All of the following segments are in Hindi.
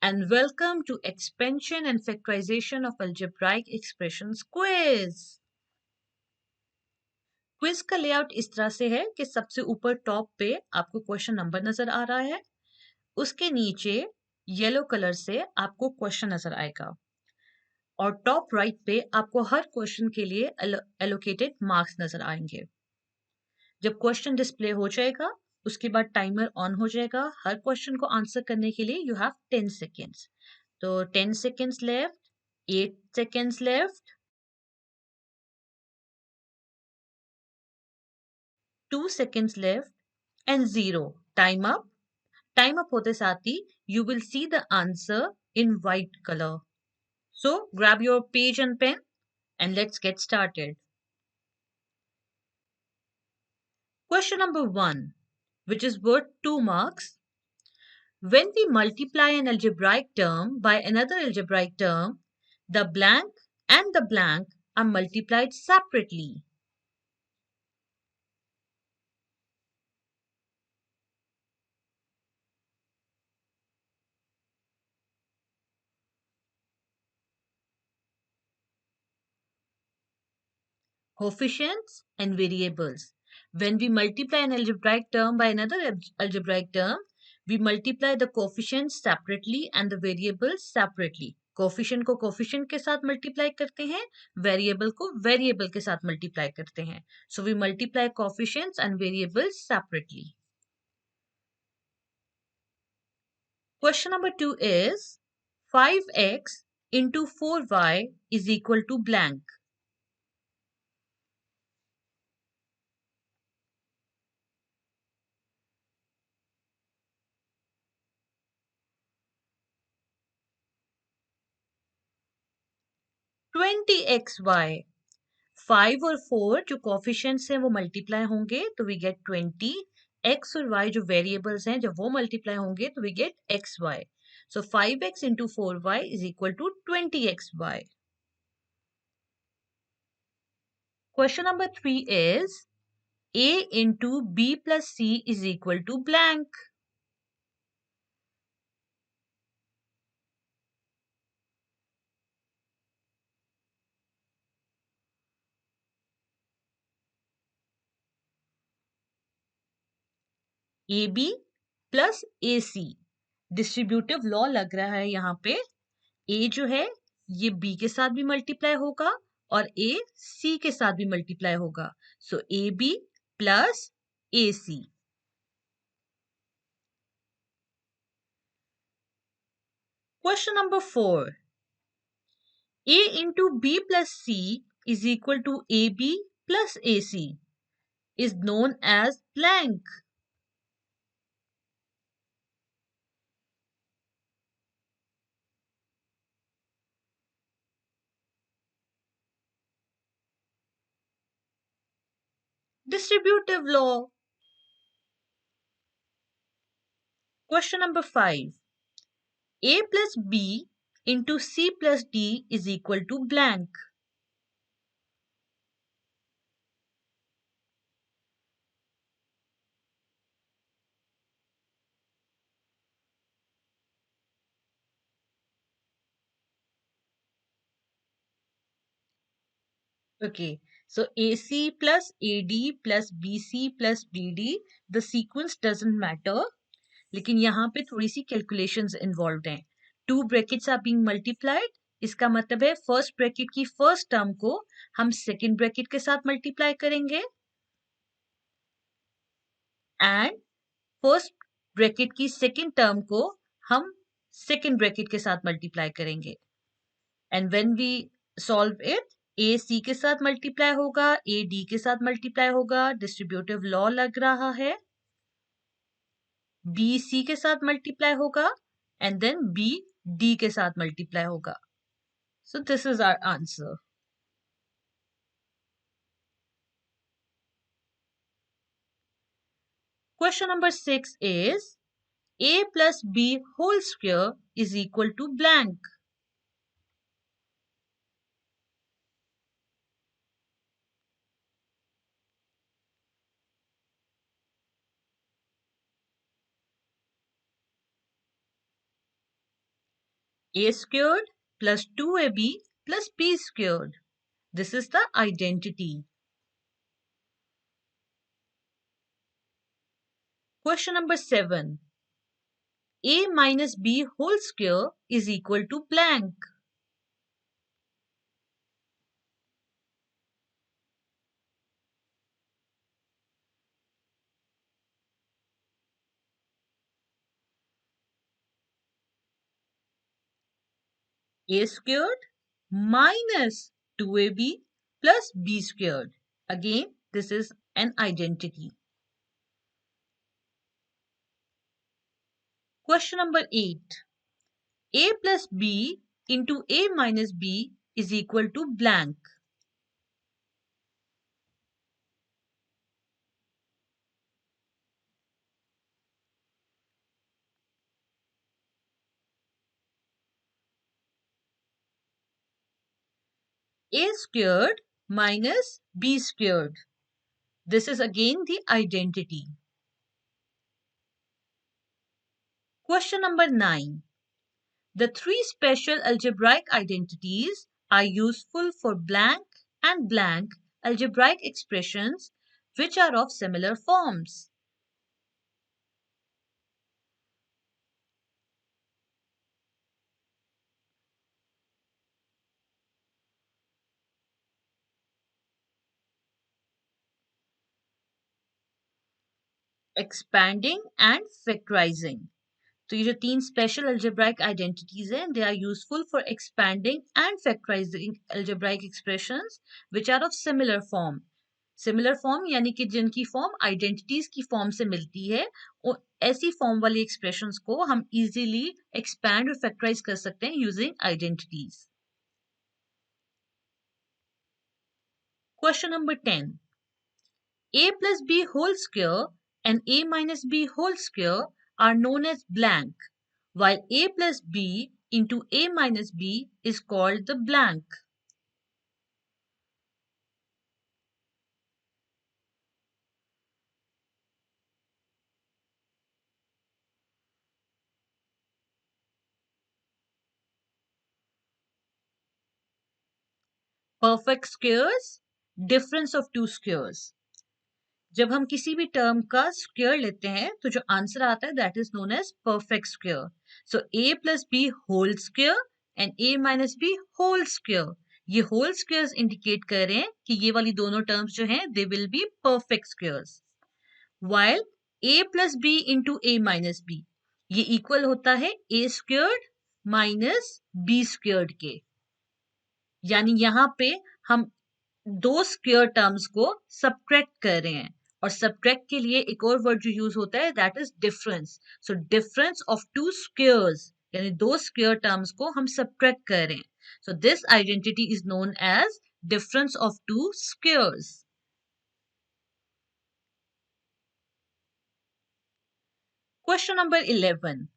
and welcome to Expansion and Factorization of Algebraic Expressions quiz. Quiz का लेआउट इस तरह से है कि सबसे ऊपर टॉप पे आपको क्वेश्चन नंबर नजर आ रहा है, उसके नीचे येलो कलर से आपको क्वेश्चन नजर आएगा और टॉप राइट पे आपको हर क्वेश्चन के लिए एलोकेटेड मार्क्स नजर आएंगे। जब क्वेश्चन डिस्प्ले हो जाएगा उसके बाद टाइमर ऑन हो जाएगा। हर क्वेश्चन को आंसर करने के लिए यू हैव 10 सेकेंड्स। तो 10 seconds left, 8 seconds left, 2 seconds left, and 0. Time up. Time up होते साथ ही you will see the answer in white color. So grab your page and pen and let's get started. Question number 1, which is worth 2 marks. When we multiply an algebraic term by another algebraic term, the blank and the blank are multiplied separately. Coefficients and variables. When we multiply an algebraic term by another algebraic term, we multiply the coefficients separately and the variables separately. Coefficient को कोफिशिएंट के साथ मल्टीप्लाई करते हैं, वेरिएबल को वेरिएबल के साथ मल्टीप्लाई करते हैं. So we multiply coefficients and variables separately. Question number 2 is 5x into 4y is equal to blank. 20xy. 5 और 4 जो कोफिशिएंट्स हैं वो मल्टीप्लाई होंगे तो वी गेट 20. x और y जो वेरिएबल्स हैं जब वो मल्टीप्लाई होंगे तो we get xy. So 5x into 4y is equal to 20xy. Question number 3 is a into b plus c is equal to blank. ab plus ac. Distributive law लग रहा है यहाँ पे. a जो है ये b के साथ भी मल्टीप्लाई होगा और a c के साथ भी मल्टीप्लाई होगा. सो ab plus ac. Question number 4. a into b plus c is equal to ab plus ac is known as blank. Distributive law. Question number 5. a plus b into c plus d is equal to blank. Okay, so AC plus AD plus BC plus BD, the sequence doesn't matter. लेकिन यहाँ पे थोड़ी सी कैलकुलेशंस इन्वॉल्व हैं. 2 ब्रैकेट्स आर बीइंग मल्टीप्लाइड. इसका मतलब है फर्स्ट ब्रैकेट की फर्स्ट टर्म को हम सेकंड ब्रैकेट के साथ मल्टीप्लाई करेंगे एंड फर्स्ट ब्रैकेट की सेकंड टर्म को हम सेकंड ब्रैकेट के साथ मल्टीप्लाई करेंगे. And when we solve it, A C के साथ मल्टीप्लाई होगा, ए डी के साथ मल्टीप्लाई होगा. डिस्ट्रीब्यूटिव लॉ लग रहा है. बी सी के साथ मल्टीप्लाई होगा एंड देन बी डी के साथ मल्टीप्लाई होगा. So this is our answer. Question number 6 is a plus b whole square is equal to blank. A squared plus 2ab plus b squared. This is the identity. Question number 7. A minus b whole square is equal to blank. A squared minus 2ab plus b squared. Again, this is an identity. Question number 8. A plus b into a minus b is equal to blank. A squared minus b squared. This is again the identity. Question number 9. The three special algebraic identities are useful for blank and blank algebraic expressions which are of similar forms. Expanding and factorizing. तो ये जो तीन स्पेशल अल्जेब्राइक आइडेंटिटीज हैं they are useful for expanding and factorising algebraic expressions which are of similar form यानी कि जिनकी फॉर्म आइडेंटिटीज की फॉर्म से मिलती है और ऐसी फॉर्म वाली एक्सप्रेशंस को हम इजीली एक्सपैंड और फैक्टराइज कर सकते हैं using identities. Question number 10. A plus b whole square and a minus b whole square are known as blank, while a plus b into a minus b is called the blank. Perfect squares, difference of two squares. जब हम किसी भी टर्म का स्क्वायर लेते हैं तो जो आंसर आता है that is known as perfect square. So a plus b whole square and a minus b whole square. ये होल स्क्वायर्स इंडिकेट कर रहे हैं कि ये वाली दोनों टर्म्स जो हैं they will be perfect squares. while a plus b into a minus b ये इक्वल होता है a squared minus b squared के. यानी यहाँ पे हम दो स्क्वायर टर्म्स को सबट्रैक्ट कर रहे हैं और सबट्रैक्ट के लिए एक और वर्ड जो यूज होता है that is difference. So difference of two squares यानी दो स्क्वायर टर्म्स को हम सबट्रैक्ट कर रहे हैं. So this identity is known as difference of two squares. Question number 11.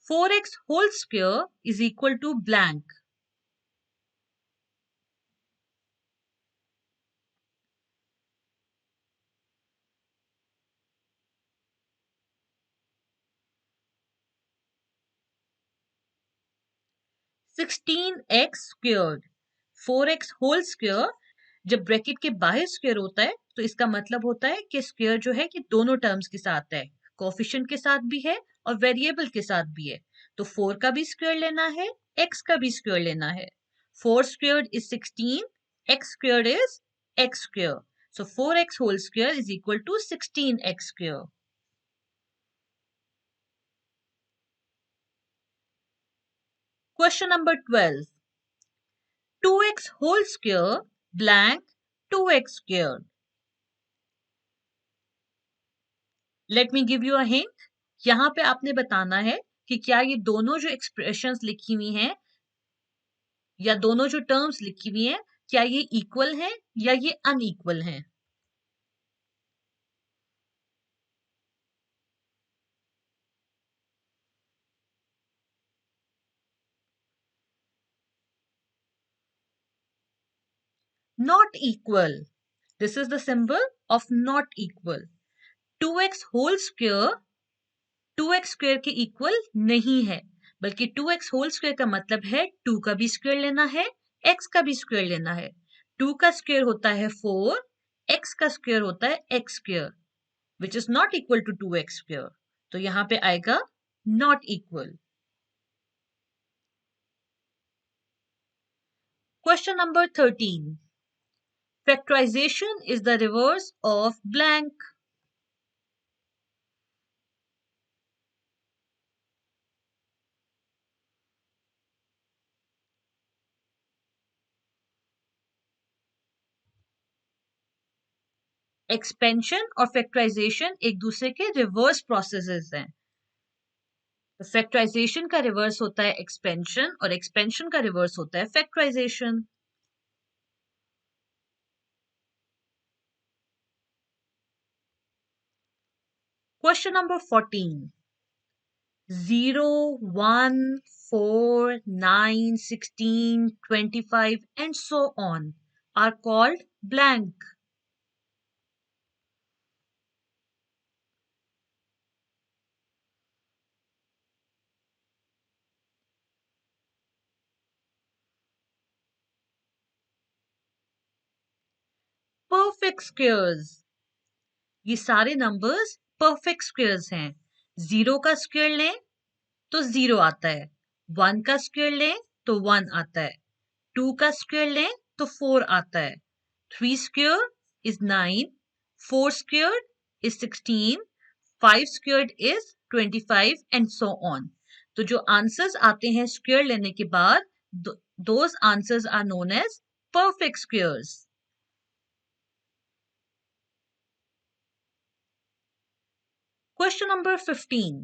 4x whole square is equal to blank. Sixteen x squared. 4x whole square जब ब्रैकेट के बाहर स्क्वेयर होता है तो इसका मतलब होता है कि स्क्वेयर जो है कि दोनों टर्म्स के साथ है, कोफिशिएंट के साथ भी है और वेरिएबल के साथ भी है. तो 4 का भी स्क्वेयर लेना है, x का भी स्क्वेयर लेना है. 4 squared is 16, x squared is x square. So 4x whole square is equal to 16x square. Question number 12. 2x whole square blank 2x squared. Let me give you a hint. यहाँ पे आपने बताना है कि क्या ये दोनों जो एक्सप्रेशंस लिखी हुई हैं या दोनों जो टर्म्स लिखी हुई हैं क्या ये इक्वल हैं या ये अनइक्वल हैं. Not equal. This is the symbol of not equal. 2x whole square 2x square के इक्वल नहीं है बल्कि 2x होल स्क्वायर का मतलब है 2 का भी स्क्वायर लेना है, x का भी स्क्वायर लेना है। 2 का स्क्वायर होता है 4, x का स्क्वायर होता है x square, which is not equal to 2x square. तो यहां पे आएगा not equal. Question number 13. Factorization is the reverse of blank. Expansion और फैक्टराइजेशन एक दूसरे के रिवर्स प्रोसेसेस हैं। तो फैक्टराइजेशन का रिवर्स होता है एक्सपेंशन और एक्सपेंशन का रिवर्स होता है factorisation. Question number 14. 0, 1, 4, 9, 16, 25 and so on are called blank. Perfect squares. ये सारे नंबर्स परफेक्ट स्क्वेयर्स हैं। 0 का स्क्वायर लें तो 0 आता है, 1 का स्क्वायर लें तो 1 आता है, 2 का स्क्वायर लें तो 4 आता है, 3 square is 9, 4 square is 16, 5 square is 25 and so on. तो जो आंसर्स आते हैं स्क्वायर लेने के बाद, those answers are known as perfect squares. Question number 15.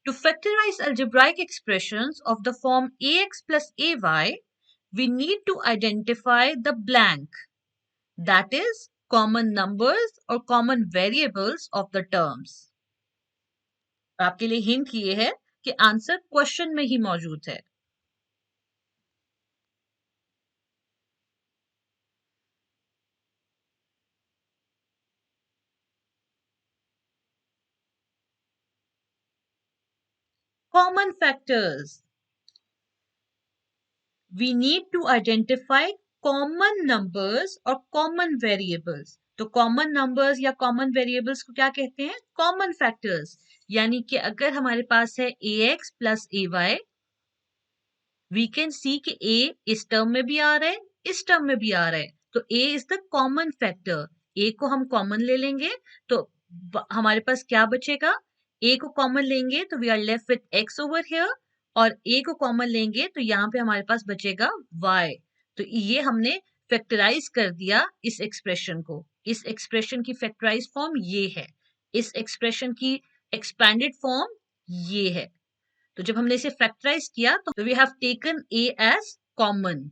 To factorize algebraic expressions of the form ax plus ay, we need to identify the blank, that is, common numbers or common variables of the terms. आपके लिए हिंट ये है कि आंसर क्वेश्चन में ही मौजूद है। Common factors. We need to identify common numbers or common variables. तो कॉमन नंबर्स या कॉमन वेरिएबल्स को क्या कहते हैं? Common factors. यानी कि अगर हमारे पास है ax plus ay, we can see कि a इस टर्म में भी आ रहा है, इस टर्म में भी आ रहा है, तो a is the common factor. a को हम कॉमन ले लेंगे तो हमारे पास क्या बचेगा? a को कॉमन लेंगे तो we are left with x over here, और a को कॉमन लेंगे तो यहाँ पे हमारे पास बचेगा y। तो ये हमने फैक्टराइज कर दिया इस एक्सप्रेशन को। इस एक्सप्रेशन की फैक्टराइज फॉर्म ये है, इस एक्सप्रेशन की एक्सपैंडेड फॉर्म ये है। तो जब हमने इसे फैक्टराइज किया तो we have taken a as common.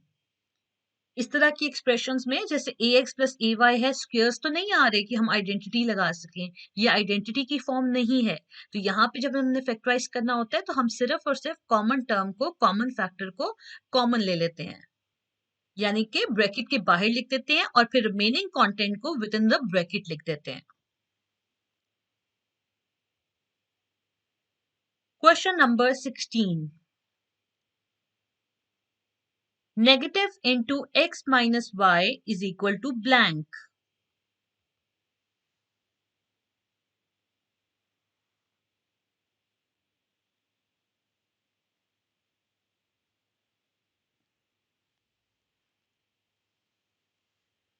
इस तरह की एक्सप्रेशंस में जैसे ax प्लस ay है, स्क्वेयर्स तो नहीं आ रहे कि हम आइडेंटिटी लगा सकें, ये आइडेंटिटी की फॉर्म नहीं है। तो यहाँ पे जब हमने फैक्टराइज करना होता है तो हम सिर्फ और सिर्फ कॉमन टर्म को, कॉमन फैक्टर को कॉमन ले लेते हैं, यानी कि ब्रैकेट के बाहर लिख देते हैं और फिर रिमेनिंग कंटेंट को विद इन द ब्रैकेट लिख देते हैं। Question number 16. Negative into x minus y is equal to blank.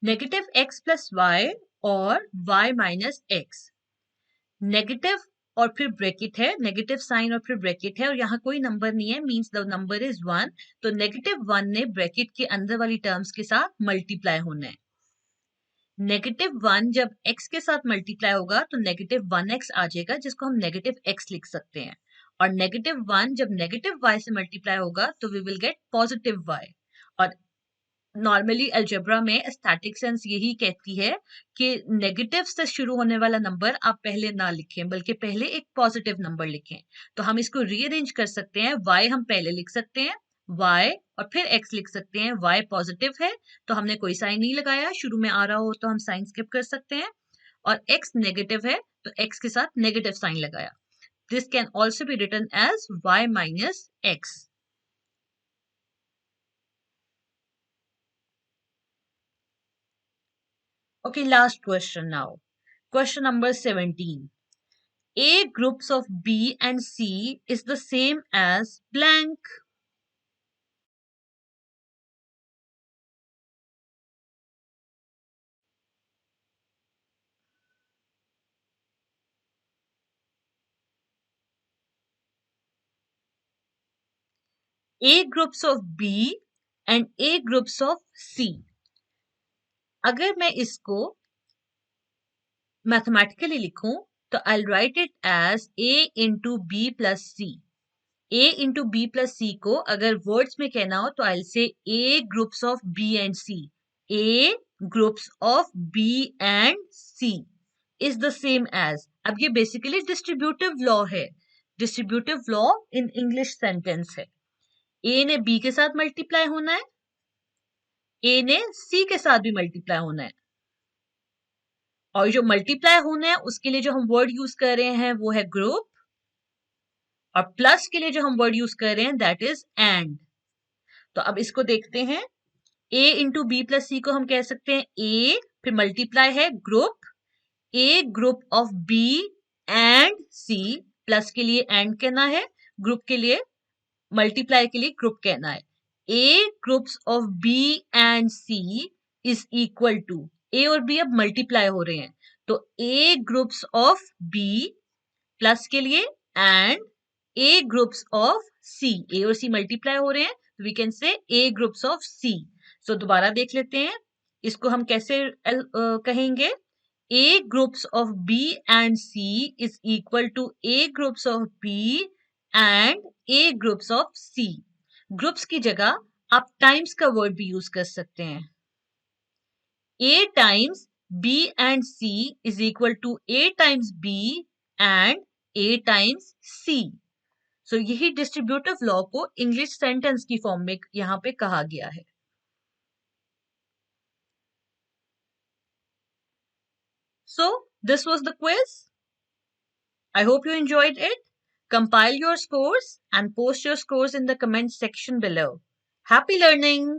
Negative x plus y और y माइनस x। नेगेटिव और फिर ब्रैकेट है, नेगेटिव साइन और फिर ब्रैकेट है, और यहाँ कोई नंबर नहीं है, मींस द नंबर इज 1। तो -1 ने ब्रैकेट के अंदर वाली टर्म्स के साथ मल्टीप्लाई होना है। -1 जब x के साथ मल्टीप्लाई होगा तो -1x आ जाएगा, जिसको हम -x लिख सकते हैं। और -1 जब -y से मल्टीप्लाई होगा तो वी विल गेट +y। और नॉर्मली अलजेब्रा में एस्थेटिक सेंस यही कहती है कि नेगेटिव से शुरू होने वाला नंबर आप पहले ना लिखें, बल्कि पहले एक पॉजिटिव नंबर लिखें। तो हम इसको रीअरेंज कर सकते हैं, y हम पहले लिख सकते हैं, y और फिर x लिख सकते हैं। y पॉजिटिव है तो हमने कोई साइन नहीं लगाया, शुरू में आ रहा हो तो हम साइन स्किप कर सकते हैं, और x नेगेटिव है तो x के साथ नेगेटिव साइन लगाया। This can also be written as y minus x. Okay, last question now. Question number 17. A groups of B and C is the same as blank. A groups of B and A groups of C. अगर मैं इसको मैथमेटिकली लिखूं तो I'll write it as A into B plus C. A into B plus C को अगर वर्ड्स में कहना हो तो I'll say A groups of B and C. A groups of B and C is the same as. अब ये बेसिकली डिस्ट्रीब्यूटिव लॉ है. Distributive law in English sentence है. A ने B के साथ मल्टीप्लाई होना है, A ने C के साथ भी मल्टीप्लाई होना है. और जो मल्टीप्लाई होना है उसके लिए जो हम वर्ड यूज कर रहे हैं वो है ग्रुप, और प्लस के लिए जो हम वर्ड यूज कर रहे हैं दैट इज एंड. तो अब इसको देखते हैं. A इंटू बी प्लस सी को हम कह सकते हैं A, फिर मल्टीप्लाई है group, A group of B and C, plus के लिए एंड कहना है, ग्रुप के लिए मल्टीप्लाई के लिए ग्रुप कहना है. A groups of B and C is equal to, A और B अब मल्टीप्लाई हो रहे हैं, तो A groups of B plus के लिए and A groups of C. A और C मल्टीप्लाई हो रहे हैं, तो we can say A groups of C. So दोबारा देख लेते हैं इसको हम कैसे कहेंगे. A groups of B and C is equal to A groups of B and A groups of C. Groups की जगह आप टाइम्स का वर्ड भी यूज कर सकते हैं. A times B and C is equal to A times B and A times C. So यही डिस्ट्रीब्यूटिव लॉ को इंग्लिश सेंटेंस की फॉर्म में यहाँ पे कहा गया है. So this was the quiz. I hope you enjoyed it. Compile your scores and post your scores in the comment section below. Happy learning!